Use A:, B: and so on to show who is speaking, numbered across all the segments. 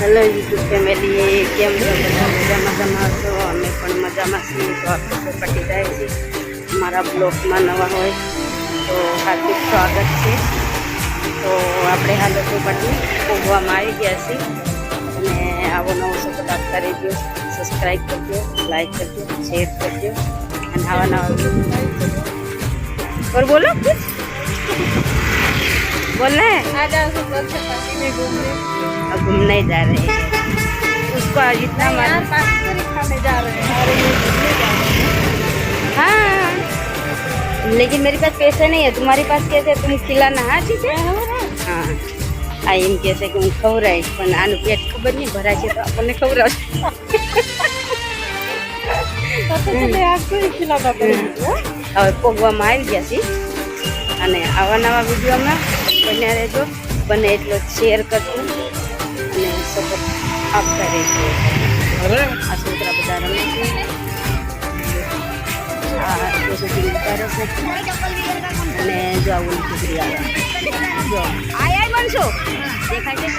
A: Hello YouTube family, કેમ છો? બધા મજામાં છો? અમે પણ મજામાં છીએ. તો આપણે પટી જાય છે. અમારા બ્લોગમાં નવા હોય તો હાર્દિક સ્વાગત છે. તો આપણે હાલ પટી ઉગવામાં આવી ગયા છીએ અને આવો નવો સપોર્ટ આપતા રહેજો. સબસ્ક્રાઈબ કરજો, લાઈક કરજો, શેર કરજો અને આવા નવા और बोलो कुछ बोलना है।
B: आज हम पति में घूमने
A: अब घूमने जा रहे हैं। उसको आज इतना
B: यार पानी खाने जा रहे हैं और ये घूमने जा रहे हैं।
A: हाँ, लेकिन मेरे पास पैसे नहीं है। तुम्हारे पास कैसे तुम खिलाना? हाँ ठीक है। हाँ आ एम कैसे कि હું ખવરાઈશ પણ આનું પેટ ખબર નહીં ભરાય છે તો આપણને ખવડાવશે.
B: तो आपको ही खिलाना पड़ेगा।
A: હવે પોગવામાં આવી ગયા છીએ અને આવા નવા વિડીયોમાં બન્યા રહેજો. બને એટલો શેર કરજો અને સપોર્ટ આપતા રહેજો. આ છોકરા બધા રમે છે. આ છોકરી ઉતારે છે અને જો આવું છોકરી આવે જો આય બનશો દેખાય છે.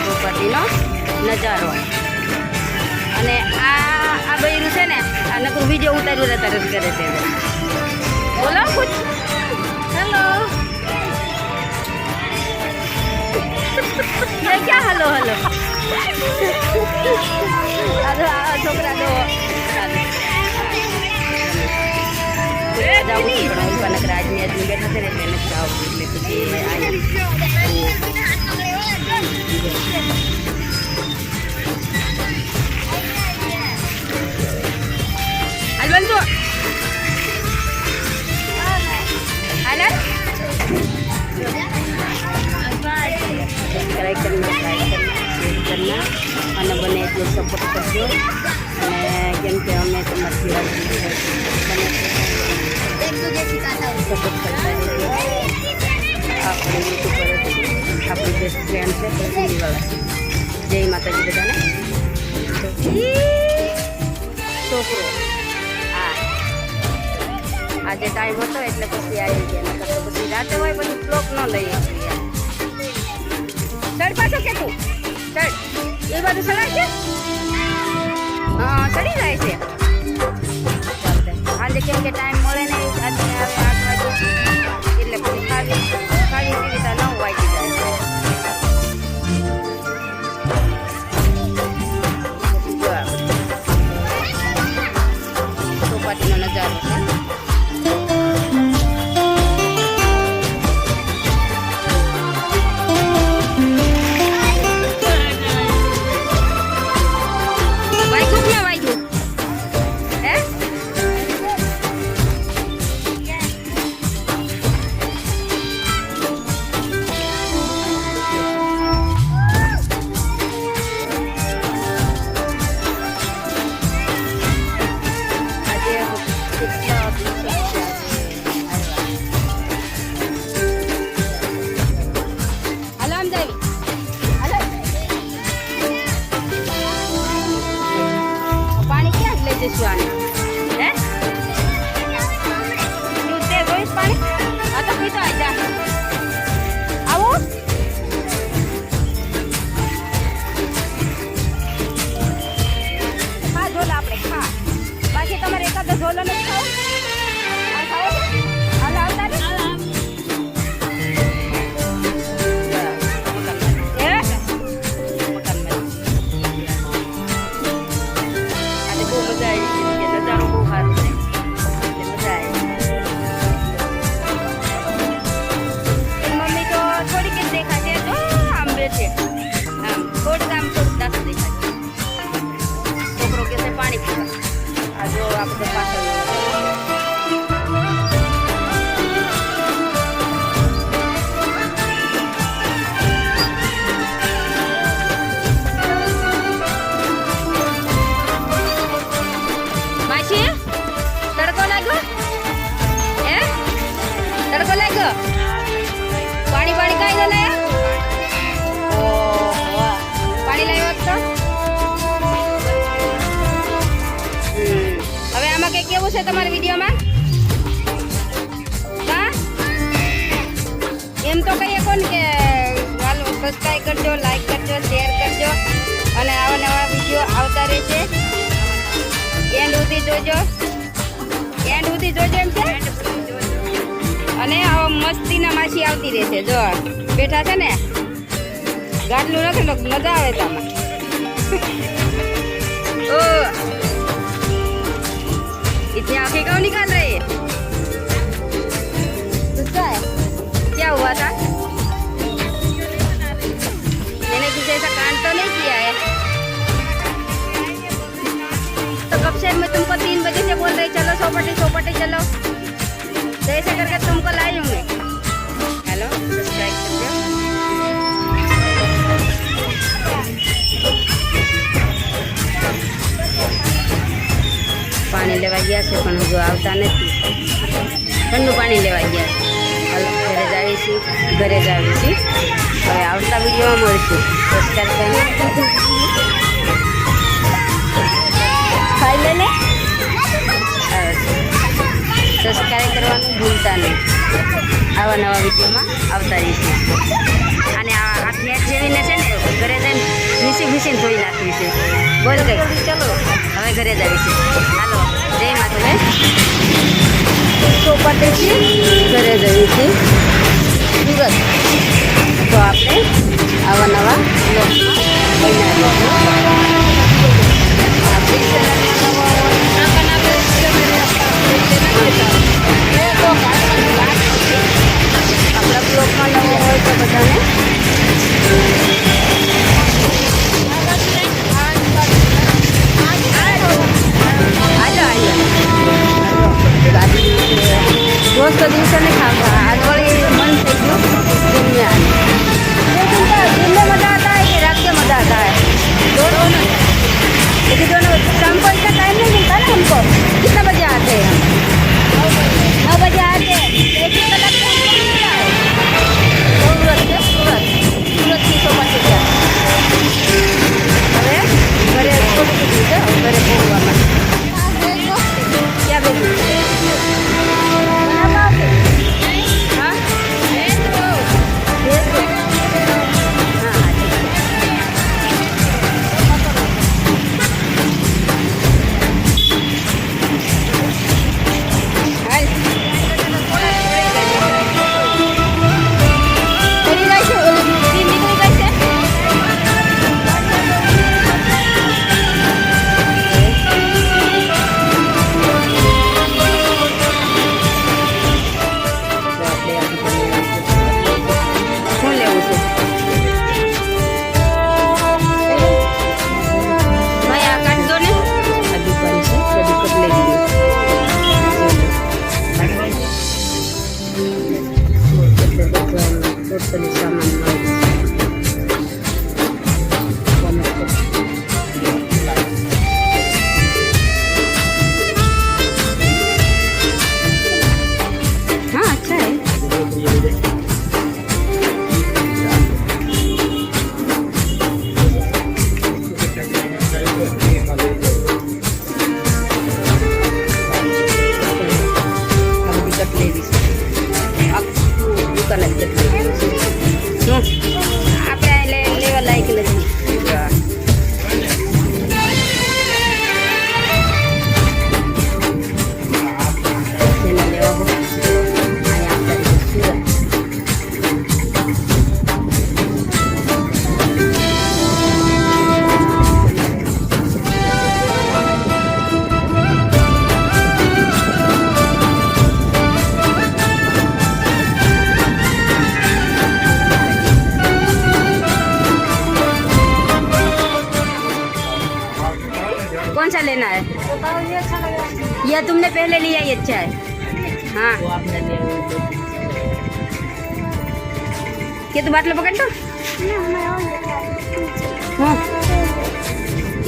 A: પ્રોપર્ટીનો નજારો અને આ બૈરું છે ને આ નકરું વિડીયો ઉતાર્યું રહેતા જ કરે છે. બોલો કુછ. હેલો ક્યાં હલો હલો આ છોકરા તો જાવું છું પણ નકર આજની બેઠા છે ને એટલે નથી જાવું એટલે પછી Albanzo. Alan. Subscribe करना, like करना, share करना અને બને એટલો સપોર્ટ કરજો અને કેમ કે અમે તમારી વાત સપોર્ટ કરતા રહીએ. આપણે યુટ્યુબ પર આપણી બેસ્ટ ફ્રેન્ડ છે દિવાળા. જય માતાજી બધાને. છોકરો હા આજે ટાઈમ હતો એટલે પછી આવી ગયા. નકર તો પછી રાતે હોય બધું બ્લોક ન લઈએ. ચડ પાછો કે તું ચડ એ બધું ચડાય છે. હા ચડી જાય છે. આજે કેમ કે ટાઈમ મળે ને આજે આવે 8 વાગે એટલે પછી ખાવી પીવી તો 9 વાગી જાય છે. ચોપાટીનો નજારો છે. વાગ્યું ક્યાં વાગ્યું હે? પાણી ક્યાં જ લઈ જઈશું આને હે? તું તે જોઈશ પાણી? આ તો પીતો જા આવું. ખા ઝોલા આપણે ખા. બાકી તમારે એકાદો ઝોલો નથી ખાવો? આ ખાવો છે? હાલ આવતા ને નજારો બહુ સારો છે. મજા આવી. મમ્મી તો થોડીક જ દેખાશે. તો આમ બે છે આમ થોડુંક દાસ દેખાય. છોકરો કે છે પાણી પીવા. આ જો આપણે પાછળ તડકો લાગ્યો હે? તડકો લાગ્યો? પાણી કાંઈ ન લાયા? પાણી લાવ્યો તો હવે આમાં કઈ કેવું છે તમારા વિડીયોમાં? કા સબસ્ક્રાઈબ કરજો, લાઈક કરજો, શેર કરજો અને આવા નવા વિડીયો આવતા રહેશે. એન્ડ સુધી જોજો, એન્ડ સુધી જોજો એમ છે. અને આવા મસ્તીના માછી આવતી રહેશે. જો બેઠા છે ને, ગાડલું નથી તો મજા આવે તમે. ओ इतनी आंखें क्यों निकाल रहे हैं? गुस्सा है? क्या हुआ था? मैंने कुछ ऐसा कांड तो नहीं किया है. तो कब से मैं तुमको 3 बजे से बोल रही चलो सोपटे चलो, तो ऐसे करके तुमको लाई हूँ मैं. हेलो, सब्सक्राइब करते हो. પાણી લેવા ગયા છે પણ હજુ આવતા નથી. ઠંડુ પાણી લેવા ગયા છે. હાલો ઘરે જ આવીશું. હવે આવતા વિડીયોમાં મળશું. સબસ્ક્રાઈબ ખાઈ લે ને, સબસ્ક્રાઈબ કરવાનું ભૂલતા નહીં. આવા નવા વિડીયોમાં આવતા રહીશું. અને આ નેટ જેવીને છે ને ઘરે જઈને ઘીસીને ધોઈ નાખવી છે. બોલ ગઈ ચલો, હવે ઘરે જ આવીશું. હાલો, જય માતાજી. ચોપાટેથી ઘરે જઈએ છીએ સુરત. તો આપણે આવા નવા આપણા બ્લોગમાં નવો હોય તો બધાને રોજ તો દિવસે નહીં ખાતા. આજ વળી મન થઈ ગયું दिन में मज़ा आता है कि रात के मज़ा आता है? दोनों. लेकिन दोनों शाम को इतना टाइम नहीं मिलता ना हमको. कितना बजे आते हैं हम? 9 बजे आते हैं. 1 कलाक टाइम मिलता है. सूरत की सोपाटी क्या હવે ઘરે થોડું કીધું છે. ઘરે પહોંચવામાં ક્યાં બેઠું આપણે લેવા લાયક નથી. कौन सा लेना है?
B: ये अच्छा लगा.
A: यह तुमने पहले लिया, ये अच्छा है. हाँ, ये तो बाटलो पकड़ लो.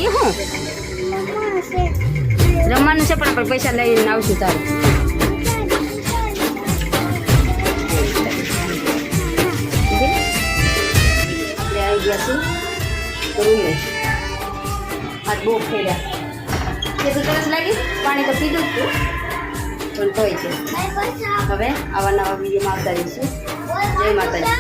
A: એ હું રમવાનું છે પણ આપણે પૈસા લઈને આવશું તારું. આપણે આવી ગયા છીએ રૂમે. આજ બહુ ફેર્યા. કે તો તરસ લાગી? પાણી તો પીધું જ તું પણ તોય છે. હવે આવા નવા વિડીયોમાં આવતા રહીશું. જય માતાજી.